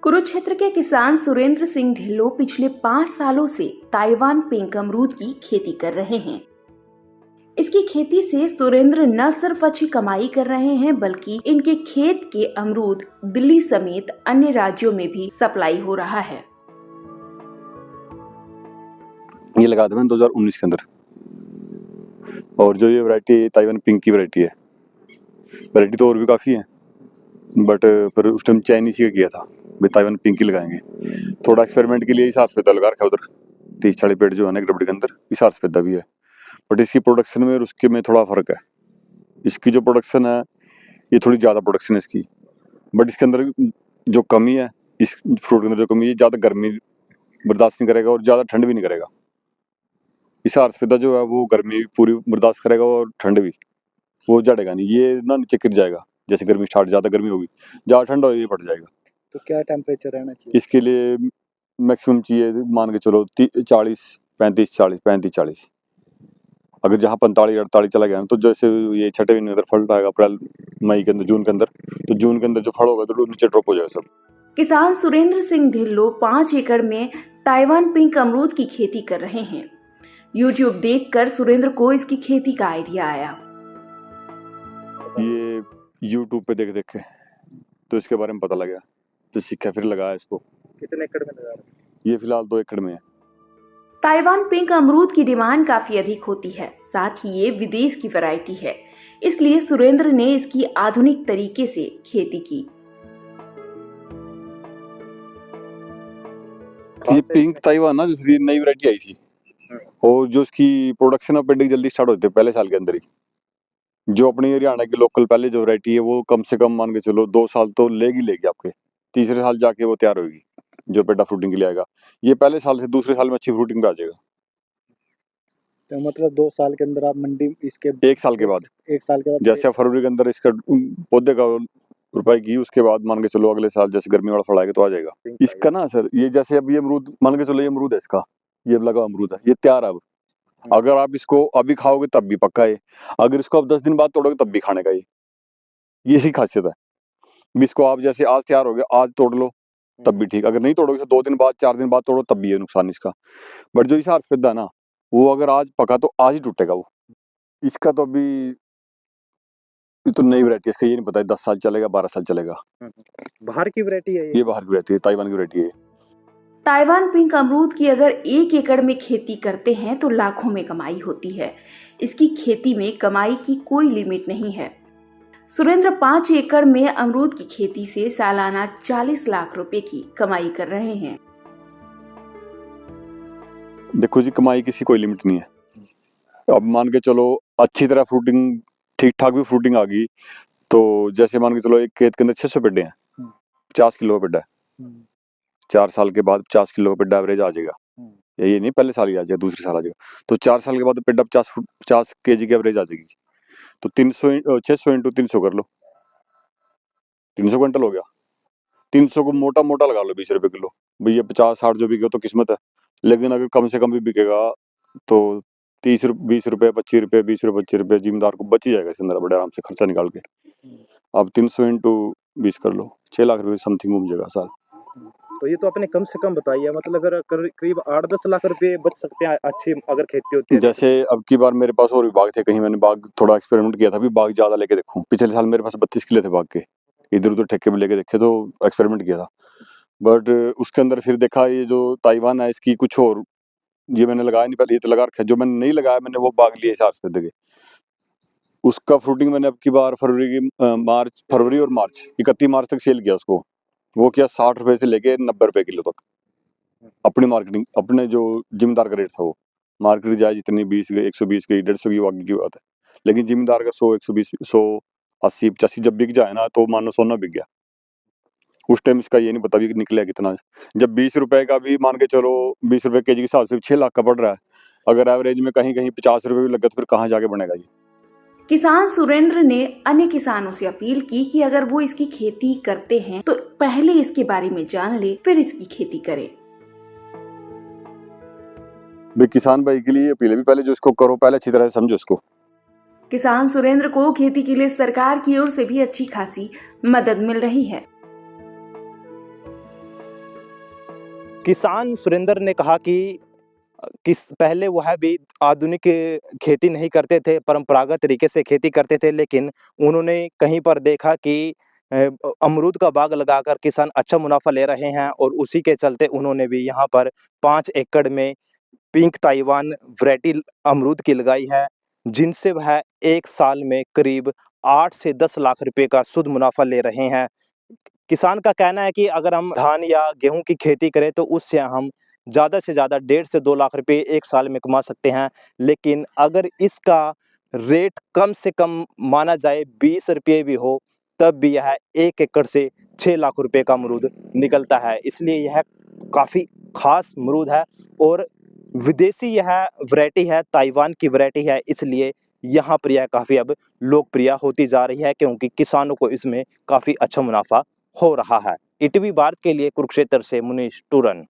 कुरुक्षेत्र के किसान सुरेंद्र सिंह ढिल्लों पिछले 5 सालों से ताइवान पिंक अमरूद की खेती कर रहे हैं। इसकी खेती से सुरेंद्र न सिर्फ अच्छी कमाई कर रहे हैं बल्कि इनके खेत के अमरूद दिल्ली समेत अन्य राज्यों में भी सप्लाई हो रहा है। ये लगा था मैंने 2019 के अंदर, और जो ये वैरायटी ताइवान पिंक की वैरायटी है, वैरायटी तो और भी काफ़ी है, बट पर उस टाइम चाइनीज का किया था भाई, ताइवान पिंक ही लगाएंगे। थोड़ा एक्सपेरिमेंट के लिए इस सफेदा लगा रखा है उधर 30-40 पेड़ जो है ना एक डबडी के अंदर, इस सफेदा भी है, बट इसकी प्रोडक्शन में और उसके में थोड़ा फर्क है। इसकी जो प्रोडक्शन है ये थोड़ी ज़्यादा प्रोडक्शन है इसकी, बट इसके अंदर जो कमी है, इस फ्रूट के अंदर जो कमी है, ज़्यादा गर्मी बर्दाश्त नहीं करेगा और ज़्यादा ठंड भी नहीं करेगा। इस सफेदा जो है वो गर्मी पूरी बर्दाश्त करेगा और ठंड भी, वो जड़ेगा नहीं, ये ना नीचे गिर जाएगा। जैसे गर्मी स्टार्ट, ज़्यादा गर्मी होगी, ज़्यादा ठंड होगी, ये फट जाएगा। तो क्या टेम्परेचर रहना चाहिए इसके लिए? मैक्सिमम चाहिए मान के चलो 35-40। अगर जहाँ 45-48 चला गया ना, तो जैसे ये छठे महीने अंदर फल आएगा, अप्रैल मई के अंदर, जून के अंदर, तो जून के अंदर जो फल होगा तो नीचे ड्रॉप हो जाएगा सब। किसान सुरेंद्र सिंह ढिल्लों 5 एकड़ में ताइवान पिंक अमरूद की खेती कर रहे हैं। YouTube देखकर सुरेंद्र को इसकी खेती का आइडिया आया। ये YouTube पे देख के तो इसके बारे में पता लगा, तो सीखा, फिर लगाया इसको। कितने एकड़ में लगा? ये फिलहाल 2 एकड़ में है। ताइवान पिंक अमरूद की डिमांड काफी अधिक होती है, साथ ही ये विदेश की वैरायटी है, इसलिए सुरेंद्र ने इसकी आधुनिक तरीके से खेती की। ये पिंक ताइवान ना, दूसरी नई वैरायटी आई थी, और जो उसकी प्रोडक्शन ऑफ पेडिंग जल्दी स्टार्ट होती है पहले साल के अंदर ही। जो अपनी हरियाणा की लोकल पहले जो वैरायटी है वो कम से कम मान के चलो 2 साल तो लेगी आपके, तीसरे साल जाके वो तैयार होगी जो पेडा फ्रूटिंग के लिए आएगा। ये पहले साल से दूसरे साल में अच्छी फ्रूटिंग पे आ जाएगा। तो मतलब 2 साल के अंदर आप मंडी इसके 1 साल के बाद, 1 साल के बाद जैसे फरवरी के अंदर इसका पौधे का रुपए की, उसके बाद मान के चलो अगले साल जैसे गर्मी वाला फल आएगा तो आ जाएगा इसका ना सर। ये जैसे अब ये अमरूद मान के चलो, ये अमरूद है इसका, ये लगा अमरूद है, ये तैयार है अब। अगर आप इसको अभी खाओगे तब भी पक्का है, अगर इसको आप 10 दिन बाद तोड़ोगे तब भी खाने का, ये इसी खासियत है। इसको आप जैसे आज तैयार हो गया, आज तोड़ लो तब भी ठीक, अगर नहीं तोड़ोगे तो 2 दिन बाद 4 दिन बाद तोड़ो तब भी है नुकसान इसका। बट जो इस सफेदा ना, वो अगर आज पका तो आज ही टूटेगा वो। इसका तो अभी ये तो नई वैरायटी है, इसका ये नहीं पता है 10 साल चलेगा 12 साल चलेगा। बाहर की वैरायटी है ये बाहर की वैरायटी है, ताइवान की वैरायटी है। ताइवान पिंक अमरूद की अगर 1 एकड़ में खेती करते हैं तो लाखों में कमाई होती है। इसकी खेती में कमाई की कोई लिमिट नहीं है। सुरेंद्र 5 एकड़ में अमरूद की खेती से सालाना 40 लाख रुपए की कमाई कर रहे हैं। देखो जी, कमाई किसी कोई लिमिट नहीं है। अब मान के चलो अच्छी तरह फ्रूटिंग, ठीक ठाक भी फ्रूटिंग आ गई, तो जैसे मान के चलो एक खेत के अंदर 600 पेड्डे हैं, 50 किलो का पेड्डा है, 4 साल के बाद 50 किलो का पेड्डा एवरेज आ जाएगा। ये नहीं पहले साल ही आ जाएगा, दूसरे साल आ जाएगा, तो 4 साल के बाद पेड्डा 50 केजी की एवरेज आ जाएगी। तो 600 इंटू 300 कर लो, 300 क्विंटल हो गया। 300 को मोटा मोटा लगा लो 20 रुपए किलो, भैया 50-60 जो बिके तो किस्मत है, लेकिन अगर कम से कम भी बिकेगा तो 20 रुपए 25 रुपए 20 रुपए 25 रुपए जिम्मेदार को बच ही जाएगा इसके अंदर, बड़े आराम से खर्चा निकाल के। अब 300 इंटू 20 कर लो, 6 लाख रुपए समथिंग घूम जाएगा साल। तो ये तो आपने कम से कम बताइए, मतलब अगर करीब 8-10 लाख रुपए बच सकते हैं अच्छी अगर खेती होती है। जैसे अब की बार मेरे पास और भी बाग थे, कहीं मैंने बाग थोड़ा एक्सपेरिमेंट किया था, भी बाग ज्यादा लेके देखूं। पिछले साल मेरे पास 32 किले थे बाग के, इधर उधर ठेके में लेके देखे, तो एक्सपेरिमेंट किया था। बट उसके अंदर फिर देखा ये जो ताइवान है इसकी कुछ और, ये मैंने लगाया नहीं पहले, ये तो लगा रखा है। जो मैंने नहीं लगाया मैंने वो बाग लिए हिसाब से देखे, उसका फ्रूटिंग मैंने अब की बार फरवरी और मार्च 31 मार्च तक सेल किया उसको। वो किया 60 रुपए से लेके 90 रुपए किलो तक, अपनी मार्केटिंग, अपने जो जिम्मेदार का रेट था वो। मार्केट जाए जितनी 20 गई, 120 गई, 150 की, वो आगे की बात है, लेकिन जिम्मेदार का 100, 120, 180, 85 जब बिक जाए ना, तो मानो सोना बिक गया। उस टाइम इसका ये नहीं पता भी निकलेगा कितना। जब 20 रुपए का भी मान के चलो 20 रुपए केजी के हिसाब से 6 लाख का पड़ रहा है, अगर एवरेज में कहीं कहीं 50 रुपए भी लगे तो फिर कहाँ जाके बनेगा ये। किसान सुरेंद्र ने अन्य किसानों से अपील की कि अगर वो इसकी खेती करते हैं तो पहले इसके बारे में जान ले, फिर इसकी खेती करे। भाई किसान भाई के लिए अपील है, भी पहले जो इसको करो पहले अच्छी तरह से समझो इसको। किसान सुरेंद्र को खेती के लिए सरकार की ओर से भी अच्छी खासी मदद मिल रही है। किसान सुरेंद्र ने कहा कि पहले वह भी आधुनिक खेती नहीं करते थे, परंपरागत तरीके से खेती करते थे, लेकिन उन्होंने कहीं पर देखा कि अमरूद का बाग लगाकर किसान अच्छा मुनाफा ले रहे हैं और उसी के चलते उन्होंने भी यहाँ पर 5 एकड़ में पिंक ताइवान वैरायटी अमरूद की लगाई है, जिनसे वह एक साल में करीब 8 से 10 लाख रुपए का शुद्ध मुनाफा ले रहे हैं। किसान का कहना है कि अगर हम धान या गेहूं की खेती करें तो उससे हम ज़्यादा से ज़्यादा 1.5 से 2 लाख रुपए एक साल में कमा सकते हैं, लेकिन अगर इसका रेट कम से कम माना जाए 20 रुपये भी हो, तब भी यह 1 एकड़ से 6 लाख रुपए का अमरूद निकलता है। इसलिए यह काफ़ी खास अमरूद है और विदेशी यह वैरायटी है, ताइवान की वैरायटी है, इसलिए यहाँ पर यह काफ़ी अब लोकप्रिय होती जा रही है, क्योंकि किसानों को इसमें काफ़ी अच्छा मुनाफा हो रहा है। ईटीवी भारत के लिए कुरुक्षेत्र से मुनीश टूरन।